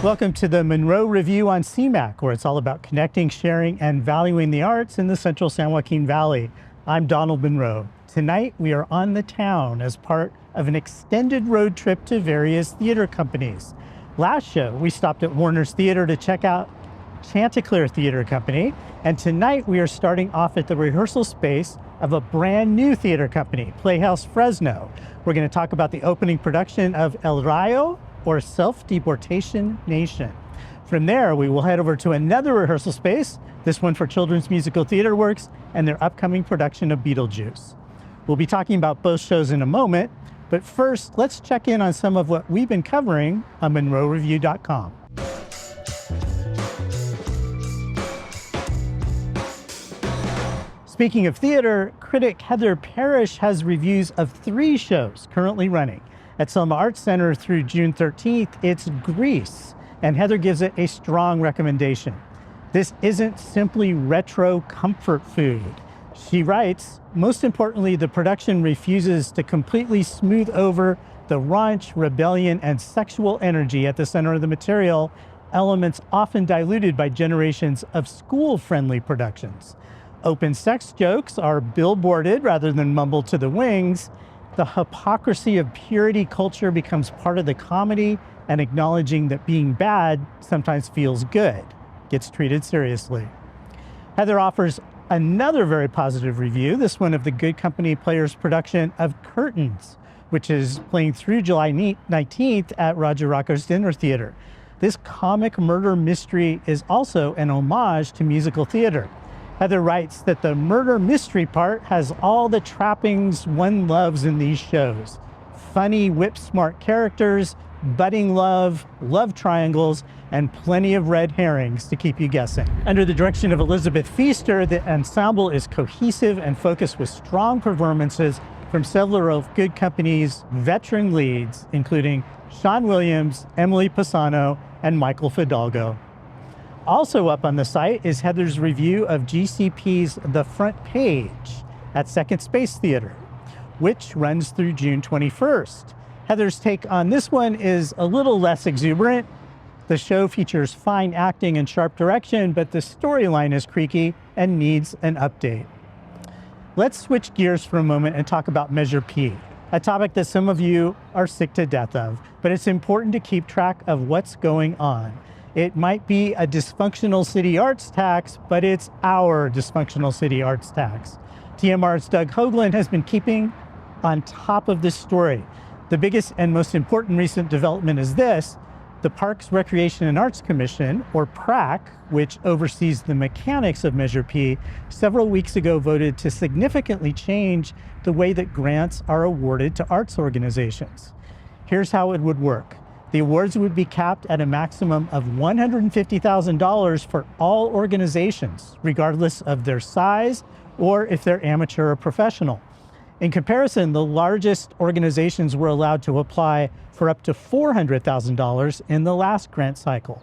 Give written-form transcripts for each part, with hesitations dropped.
Welcome to the Munro Review on CMAC, where it's all about connecting, sharing, and valuing the arts in the central San Joaquin Valley. I'm Donald Munro. Tonight, we are on the town as part of an extended road trip to various theater companies. Last show, we stopped at Warner's Theater to check out Chanticleer Theater Company, and tonight we are starting off at the rehearsal space of a brand new theater company, Playhouse Fresno. We're going to talk about the opening production of El Rayo, or Self-Deportation Nation. From there, we will head over to another rehearsal space, this one for Children's Musical Theater Works and their upcoming production of Beetlejuice. We'll be talking about both shows in a moment, but first, let's check in on some of what we've been covering on MunroReview.com. Speaking of theater, critic Heather Parrish has reviews of 3 shows currently running. At Selma Arts Center through June 13th, it's Grease, and Heather gives it a strong recommendation. This isn't simply retro comfort food. She writes, most importantly, the production refuses to completely smooth over the raunch, rebellion, and sexual energy at the center of the material, elements often diluted by generations of school-friendly productions. Open sex jokes are billboarded rather than mumbled to the wings. The hypocrisy of purity culture becomes part of the comedy, and acknowledging that being bad sometimes feels good gets treated seriously. Heather offers another very positive review, this one of the Good Company Players production of Curtains, which is playing through July 19th at Roger Rocco's Dinner Theater. This comic murder mystery is also an homage to musical theater. Heather writes that the murder mystery part has all the trappings one loves in these shows. Funny, whip-smart characters, budding love triangles, and plenty of red herrings to keep you guessing. Under the direction of Elizabeth Feaster, the ensemble is cohesive and focused with strong performances from several of Good Company's veteran leads, including Sean Williams, Emily Pisano, and Michael Fidalgo. Also up on the site is Heather's review of GCP's The Front Page at Second Space Theater, which runs through June 21st. Heather's take on this one is a little less exuberant. The show features fine acting and sharp direction, but the storyline is creaky and needs an update. Let's switch gears for a moment and talk about Measure P, a topic that some of you are sick to death of, but it's important to keep track of what's going on. It might be a dysfunctional city arts tax, but it's our dysfunctional city arts tax. TMR's Doug Hoagland has been keeping on top of this story. The biggest and most important recent development is this: the Parks, Recreation, and Arts Commission, or PRAC, which oversees the mechanics of Measure P, several weeks ago voted to significantly change the way that grants are awarded to arts organizations. Here's how it would work. The awards would be capped at a maximum of $150,000 for all organizations, regardless of their size or if they're amateur or professional. In comparison, the largest organizations were allowed to apply for up to $400,000 in the last grant cycle.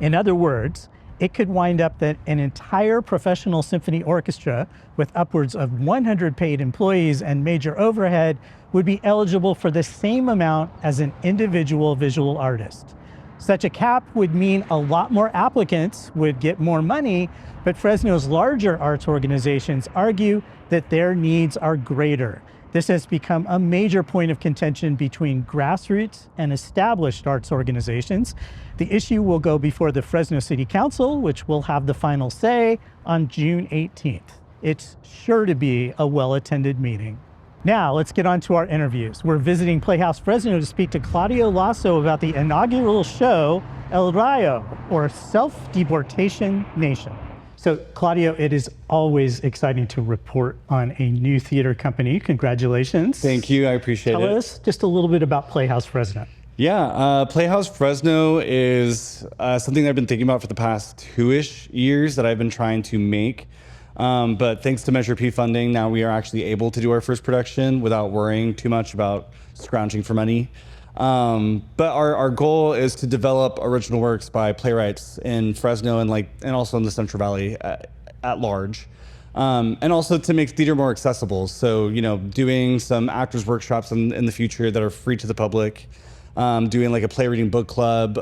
In other words, it could wind up that an entire professional symphony orchestra with upwards of 100 paid employees and major overhead would be eligible for the same amount as an individual visual artist. Such a cap would mean a lot more applicants would get more money, but Fresno's larger arts organizations argue that their needs are greater. This has become a major point of contention between grassroots and established arts organizations. The issue will go before the Fresno City Council, which will have the final say on June 18th. It's sure to be a well-attended meeting. Now, let's get on to our interviews. We're visiting Playhouse Fresno to speak to Claudio Lasso about the inaugural show, El Rayo, or Self-Deportation Nation. So, Claudio, it is always exciting to report on a new theater company. Congratulations. Thank you, I appreciate it. Tell us just a little bit about Playhouse Fresno. Yeah, Playhouse Fresno is something that I've been thinking about for the past 2-ish years that I've been trying to make. But thanks to Measure P funding, now we are actually able to do our first production without worrying too much about scrounging for money. But our goal is to develop original works by playwrights in Fresno and also in the Central Valley at large. And also to make theater more accessible. So, doing some actors workshops in the future that are free to the public. doing like a play reading book club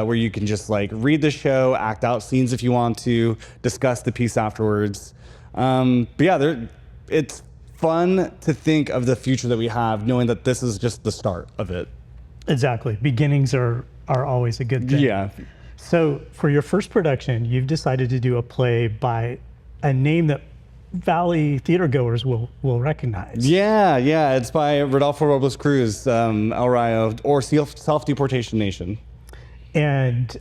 where you can just like read the show, act out scenes if you want to, discuss the piece afterwards. But yeah, it's fun to think of the future that we have, knowing that this is just the start of it. Exactly. Beginnings are always a good thing. Yeah. So for your first production, you've decided to do a play by a name that Valley theater goers will recognize. Yeah, it's by Rodolfo Robles Cruz, El Rayo, or Self-Deportation Nation. And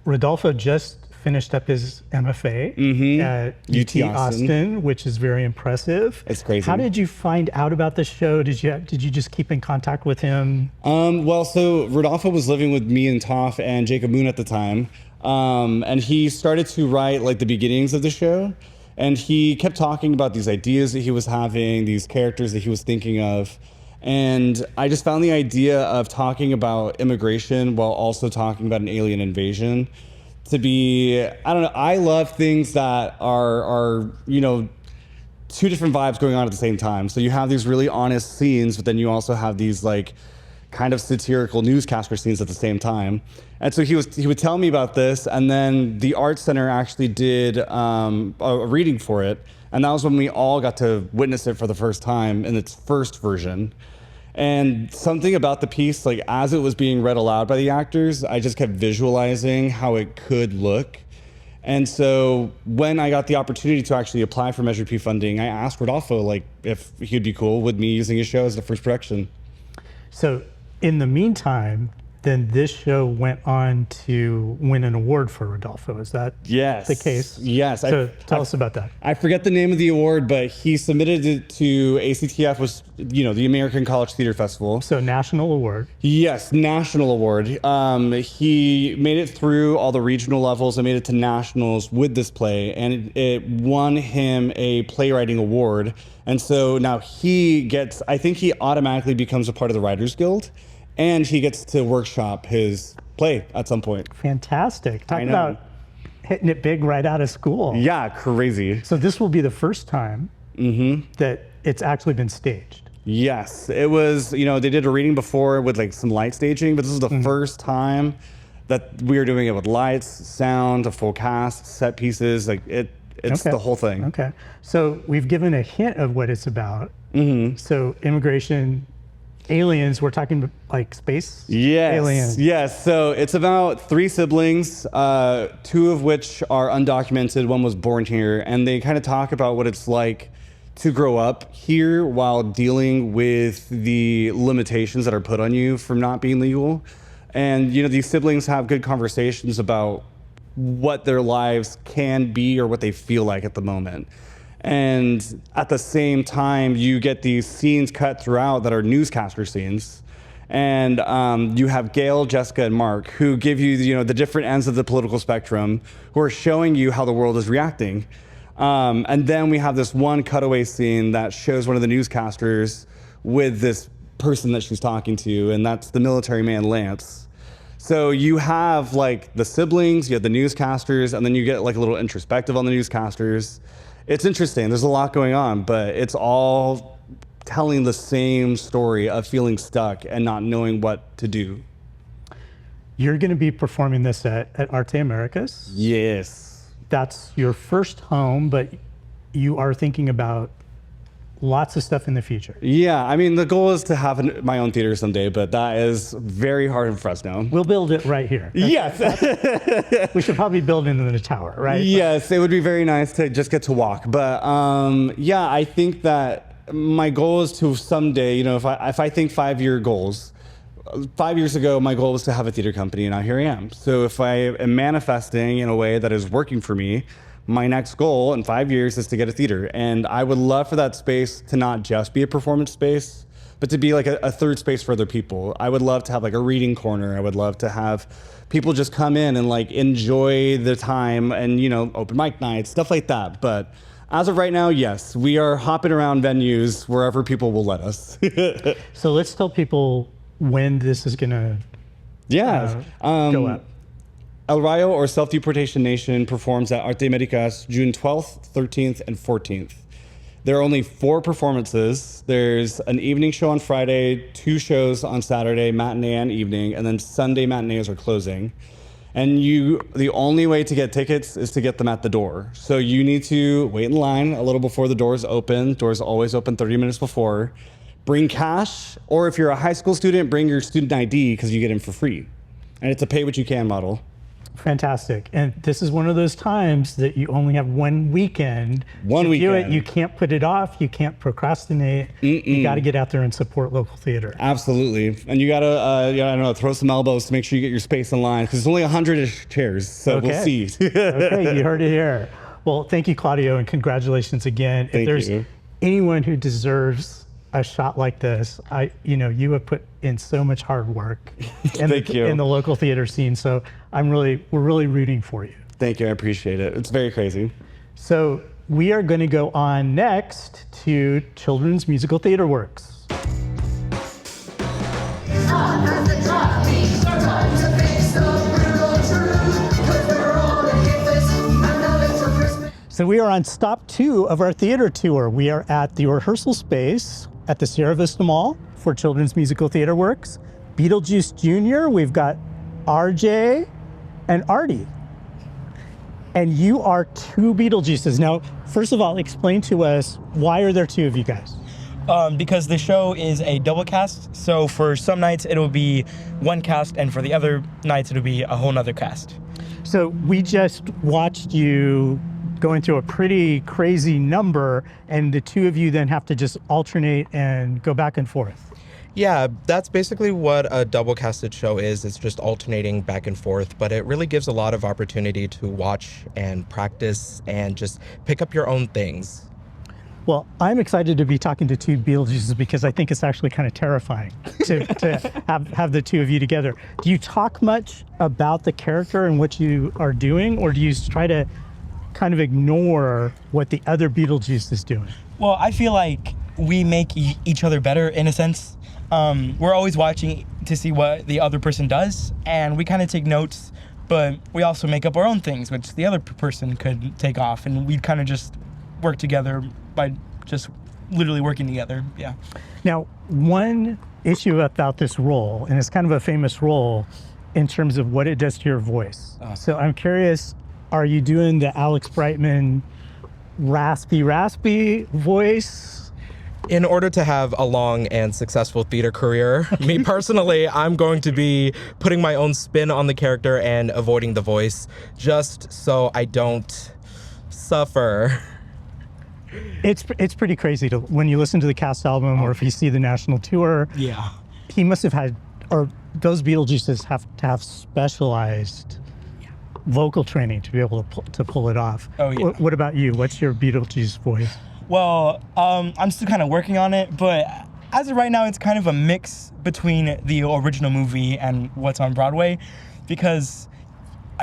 Rodolfo just finished up his MFA at UT Austin, which is very impressive. It's crazy. How did you find out about the show? Did you just keep in contact with him? Well, so Rodolfo was living with me and Toph and Jacob Moon at the time, and he started to write like the beginnings of the show. And he kept talking about these ideas that he was having, these characters that he was thinking of. And I just found the idea of talking about immigration while also talking about an alien invasion to be, I don't know, I love things that are two different vibes going on at the same time. So you have these really honest scenes, but then you also have these like kind of satirical newscaster scenes at the same time. And so he would tell me about this, and then the Art Center actually did a reading for it, and that was when we all got to witness it for the first time in its first version. And something about the piece, like as it was being read aloud by the actors, I just kept visualizing how it could look. And so when I got the opportunity to actually apply for Measure P funding, I asked Rodolfo like if he'd be cool with me using his show as the first production. So in the meantime, then this show went on to win an award for Rodolfo. Is that the case? Yes. So tell us about that. I forget the name of the award, but he submitted it to ACTF, was the American College Theater Festival. So national award. Yes, national award. He made it through all the regional levels and made it to nationals with this play, and it won him a playwriting award. And so now I think he automatically becomes a part of the Writers Guild. And he gets to workshop his play at some point. Fantastic. Talk about hitting it big right out of school. Yeah, crazy. So this will be the first time that it's actually been staged. Yes, it was, they did a reading before with like some light staging, but this is the first time that we are doing it with lights, sound, a full cast, set pieces, like it's the whole thing. Okay. So we've given a hint of what it's about. So immigration, aliens, we're talking like space aliens. Yes. So it's about three siblings, two of which are undocumented. One was born here, and they kind of talk about what it's like to grow up here while dealing with the limitations that are put on you from not being legal. And, these siblings have good conversations about what their lives can be or what they feel like at the moment. And at the same time, you get these scenes cut throughout that are newscaster scenes. And you have Gail, Jessica, and Mark, who give you, the different ends of the political spectrum, who are showing you how the world is reacting. And then we have this one cutaway scene that shows one of the newscasters with this person that she's talking to, and that's the military man, Lance. So you have like the siblings, you have the newscasters, and then you get like a little introspective on the newscasters. It's interesting. There's a lot going on, but it's all telling the same story of feeling stuck and not knowing what to do. You're going to be performing this at Arte Americas. Yes. That's your first home, but you are thinking about lots of stuff in the future. Yeah, I mean, the goal is to have my own theater someday, but that is very hard in Fresno. We'll build it right here. Yes. We should probably build it in the tower, right? Yes, it would be very nice to just get to walk. But yeah, I think that my goal is to someday, if I think 5-year goals, 5 years ago, my goal was to have a theater company, and now here I am. So if I am manifesting in a way that is working for me, my next goal in 5 years is to get a theater. And I would love for that space to not just be a performance space, but to be like a third space for other people. I would love to have like a reading corner. I would love to have people just come in and like enjoy the time and, open mic nights, stuff like that. But as of right now, yes, we are hopping around venues wherever people will let us. So let's tell people when this is going to go up. El Rayo, or Self-Deportation Nation, performs at Arte Americas June 12th, 13th, and 14th. There are only 4 performances. There's an evening show on Friday, 2 shows on Saturday, matinee and evening, and then Sunday matinees are closing. And the only way to get tickets is to get them at the door. So you need to wait in line a little before the doors open. Doors always open 30 minutes before. Bring cash, or if you're a high school student, bring your student ID because you get in for free. And it's a pay what you can model. Fantastic. And this is one of those times that you only have one weekend to do it. You can't put it off. You can't procrastinate. You got to get out there and support local theater. Absolutely. And you got to, I don't know, throw some elbows to make sure you get your space in line because there's only 100-ish chairs. So we'll see. Okay, you heard it here. Well, thank you, Claudio, and congratulations again. Thank if there's you. anyone who deserves a shot like this, you have put in so much hard work in the local theater scene. So we're really rooting for you. Thank you. I appreciate it. It's very crazy. So we are going to go on next to Children's Musical Theater Works. So we are on stop 2 of our theater tour. We are at the rehearsal space at the Sierra Vista Mall for Children's Musical Theater Works. Beetlejuice Jr., we've got RJ and Artie. And you are 2 Beetlejuices. Now, first of all, explain to us, why are there 2 of you guys? Because the show is a double cast, so for some nights it'll be one cast, and for the other nights it'll be a whole nother cast. So we just watched you going through a pretty crazy number, and the 2 of you then have to just alternate and go back and forth. Yeah, that's basically what a double casted show is. It's just alternating back and forth, but it really gives a lot of opportunity to watch and practice and just pick up your own things. Well, I'm excited to be talking to 2 Beetlejuices because I think it's actually kind of terrifying to have the 2 of you together. Do you talk much about the character and what you are doing, or do you try to kind of ignore what the other Beetlejuice is doing? Well, I feel like we make each other better in a sense. We're always watching to see what the other person does, and we kind of take notes, but we also make up our own things, which the other person could take off, and we kind of just work together by just literally working together. Yeah. Now, one issue about this role, and it's kind of a famous role in terms of what it does to your voice. So I'm curious, are you doing the Alex Brightman raspy voice? In order to have a long and successful theater career, me personally, I'm going to be putting my own spin on the character and avoiding the voice just so I don't suffer. It's pretty crazy when you listen to the cast album or if you see the national tour. Yeah. He must have had, or those Beetlejuices have to have specialized vocal training to be able to pull it off. Oh, yeah. What about you? What's your Beetlejuice voice? Well, I'm still kind of working on it, but as of right now, it's kind of a mix between the original movie and what's on Broadway, because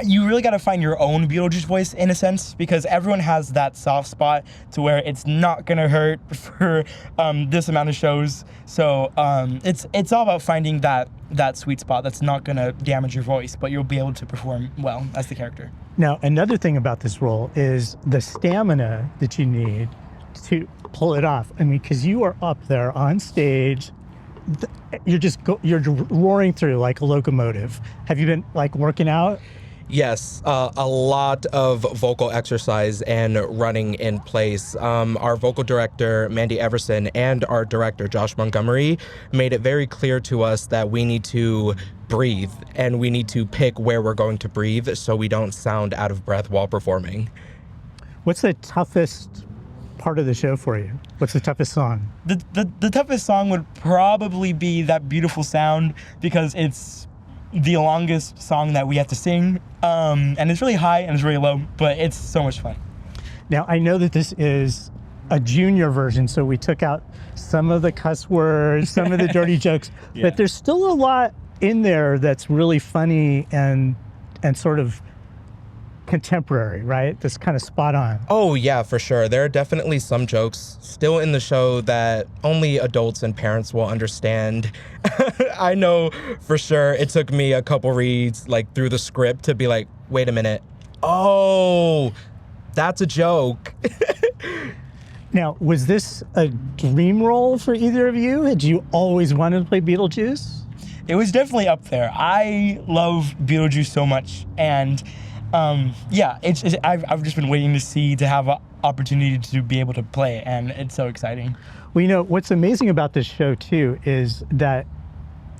you really got to find your own Beetlejuice voice in a sense, because everyone has that soft spot to where it's not gonna hurt for this amount of shows. So it's all about finding that sweet spot that's not gonna damage your voice, but you'll be able to perform well as the character. Now, another thing about this role is the stamina that you need to pull it off. I mean, because you are up there on stage, you're roaring through like a locomotive. Have you been like working out? Yes, a lot of vocal exercise and running in place. Our vocal director, Mandy Everson, and our director, Josh Montgomery, made it very clear to us that we need to breathe and we need to pick where we're going to breathe so we don't sound out of breath while performing. What's the toughest part of the show for you? What's the toughest song? The toughest song would probably be That Beautiful Sound, because it's the longest song that we have to sing, and it's really high and it's really low, but it's so much fun. Now, I know that this is a junior version, so we took out some of the cuss words, some of the dirty jokes, but there's still a lot in there that's really funny and sort of contemporary, right? That's kind of spot on. Oh yeah, for sure. There are definitely some jokes still in the show that only adults and parents will understand. I know for sure it took me a couple reads like through the script to be like, wait a minute. Oh, that's a joke. Now, was this a dream role for either of you? Had you always wanted to play Beetlejuice? It was definitely up there. I love Beetlejuice so much, and I've just been waiting to have an opportunity to be able to play it, and it's so exciting. Well, you know, what's amazing about this show, too, is that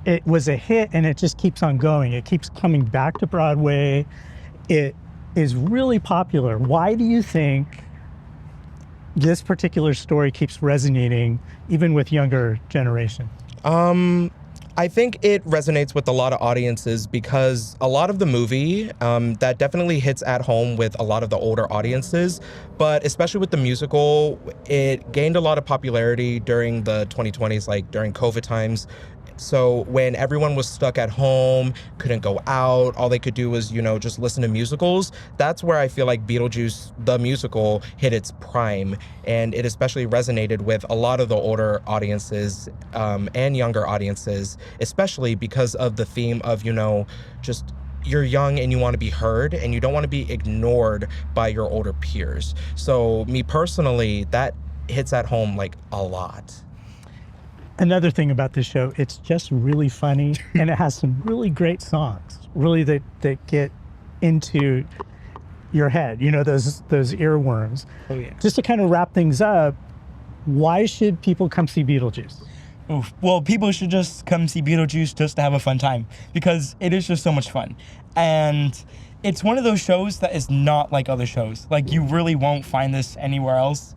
it was a hit and it just keeps on going. It keeps coming back to Broadway. It is really popular. Why do you think this particular story keeps resonating even with younger generations? I think it resonates with a lot of audiences because a lot of the movie that definitely hits at home with a lot of the older audiences, but especially with the musical, it gained a lot of popularity during the 2020s, like during COVID times. So when everyone was stuck at home, couldn't go out, all they could do was, just listen to musicals. That's where I feel like Beetlejuice, the musical, hit its prime. And it especially resonated with a lot of the older audiences and younger audiences, especially because of the theme of, just you're young and you want to be heard and you don't want to be ignored by your older peers. So me personally, that hits at home like a lot. Another thing about this show, it's just really funny and it has some really great songs, really that get into your head, those earworms. Oh, yeah. Just to kind of wrap things up, why should people come see Beetlejuice? Oof. Well, people should just come see Beetlejuice just to have a fun time because it is just so much fun. And it's one of those shows that is not like other shows. Like, you really won't find this anywhere else.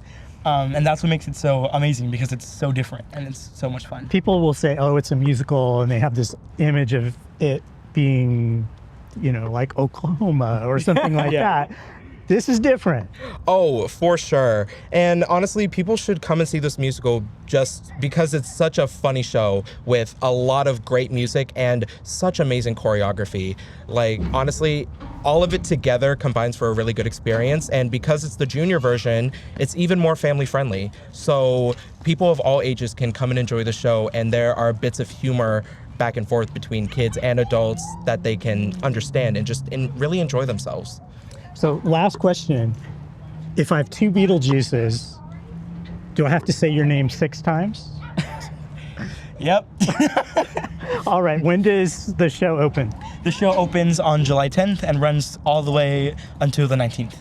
And that's what makes it so amazing because it's so different and it's so much fun. People will say, oh, it's a musical, and they have this image of it being, like Oklahoma or something like that. This is different. Oh, for sure. And honestly, people should come and see this musical just because it's such a funny show with a lot of great music and such amazing choreography. Like, honestly, all of it together combines for a really good experience. And because it's the junior version, it's even more family friendly. So people of all ages can come and enjoy the show. And there are bits of humor back and forth between kids and adults that they can understand and just really enjoy themselves. So last question, if I have two Beetlejuices, do I have to say your name 6 times? Yep. All right, when does the show open? The show opens on July 10th and runs all the way until the 19th.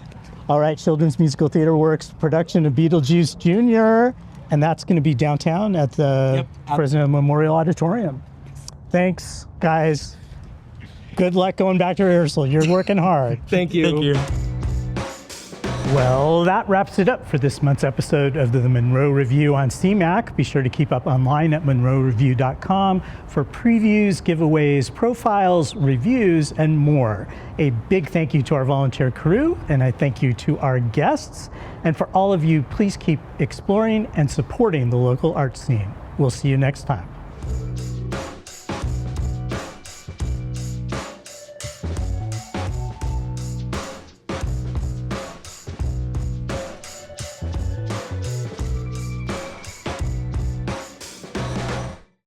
All right, Children's Musical Theater Works production of Beetlejuice Jr., and that's going to be downtown at the Fresno Memorial Auditorium. Thanks, guys. Good luck going back to rehearsal. You're working hard. Thank you. Thank you. Well, that wraps it up for this month's episode of the Munro Review on CMAC. Be sure to keep up online at munroreview.com for previews, giveaways, profiles, reviews, and more. A big thank you to our volunteer crew, and I thank you to our guests. And for all of you, please keep exploring and supporting the local art scene. We'll see you next time.